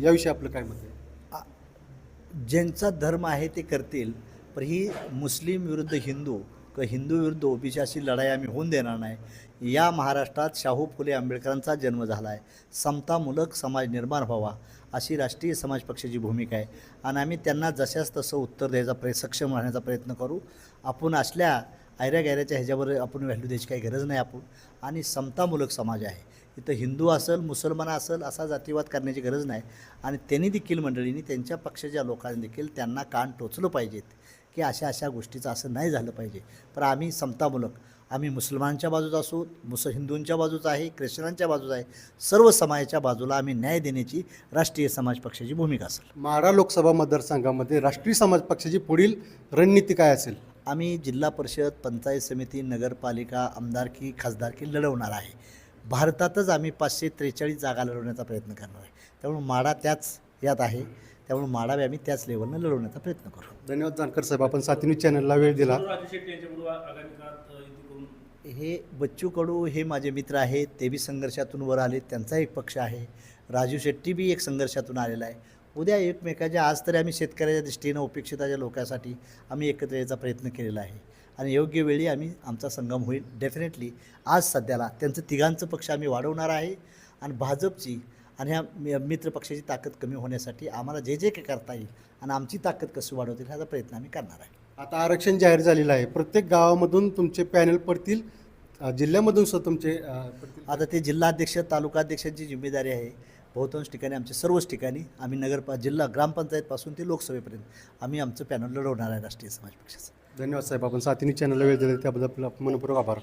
याविषयी आपलं काय मत आहे? ज्यांचा धर्म आहे ते करतील, पण ही मुस्लिम विरुद्ध हिंदू किंवा हिंदू विरुद्ध ओबीसी अशी लढाई आम्ही होऊन देणार नाही. या महाराष्ट्रात शाहू फुले आंबेडकरांचा जन्म झाला आहे. समतामूलक समाज निर्माण व्हावा अशी राष्ट्रीय समाज पक्षाची भूमिका आहे आणि आम्ही त्यांना जशास तसं उत्तर द्यायचा सक्षम राहण्याचा प्रयत्न करू. आपण असल्या आयऱ्या गैऱ्याच्या ह्याच्यावर आपण व्हॅल्यू द्यायची काही गरज नाही. आपण आणि समतामूलक समाज आहे, इथं हिंदू असेल मुसलमान असेल असा जातीवाद करण्याची गरज नाही. आणि त्यांनी देखील मंडळींनी त्यांच्या पक्षाच्या लोकांनी देखील त्यांना कान टोचलं पाहिजेत की अशा अशा गोष्टीचं असं नाही झालं पाहिजे. पण आम्ही समतामूलक, आम्ही मुसलमानच्या बाजूचा असू, हिंदूंच्या बाजूचा आहे, ख्रिश्चनांच्या बाजूचा आहे, सर्व समाजाच्या बाजूला आम्ही न्याय देण्याची राष्ट्रीय समाज पक्षाची भूमिका असेल. माढा लोकसभा मतदारसंघामध्ये राष्ट्रीय समाज पक्षाची पुढील रणनीती काय असेल? आम्ही जिल्हा परिषद, पंचायत समिती, नगरपालिका, आमदारकी, खासदारकी लढवणार आहे. भारतातच आम्ही 543 जागा लढवण्याचा प्रयत्न करणार आहे. त्यामुळे माढा त्याच यात आहे, त्यामुळे माढा आम्ही त्याच लेवलनं लढवण्याचा प्रयत्न करू. धन्यवाद जानकर साहेब, आपण सातवी चॅनलला वेळ दिला. हे बच्चू कडू हे माझे मित्र आहेत, ते बी संघर्षातून वर आले, त्यांचा एक पक्ष आहे. राजू शेट्टी बी एक संघर्षातून आलेला आहे. उद्या एकमेकाच्या, आज तरी आम्ही शेतकऱ्याच्या दृष्टीनं उपेक्षिताच्या लोकांसाठी आम्ही एकत्र यायचा प्रयत्न केलेला आहे आणि योग्य वेळी आम्ही आमचा संगम होईल. डेफिनेटली आज सध्याला त्यांचं तिघांचं पक्ष आम्ही वाढवणार आहे आणि भाजपची आणि ह्या मित्र पक्षाची ताकद कमी होण्यासाठी आम्हाला जे जे काही करता येईल आणि आमची ताकद कशी वाढवता येईल ह्याचा प्रयत्न आम्ही करणार आहे. आता आरक्षण जाहीर झालेलं आहे, प्रत्येक गावामधून तुमचे पॅनल पडतील, जिल्ह्यामधून सुद्धा तुमचे पडतील. आता ते जिल्हाध्यक्ष, तालुकाध्यक्षांची जिम्मेदारी आहे. बहुतांश ठिकाणी, आमच्या सर्वच ठिकाणी आम्ही जिल्हा ग्रामपंचायतपासून ते लोकसभेपर्यंत आम्ही आमचं पॅनल लढवणार आहे राष्ट्रीय समाज पक्षाचं. धन्यवाद साहेब, आपण सातवी चॅनलला वेळ दिला त्याबद्दल आपला मनपूर्वक आभार.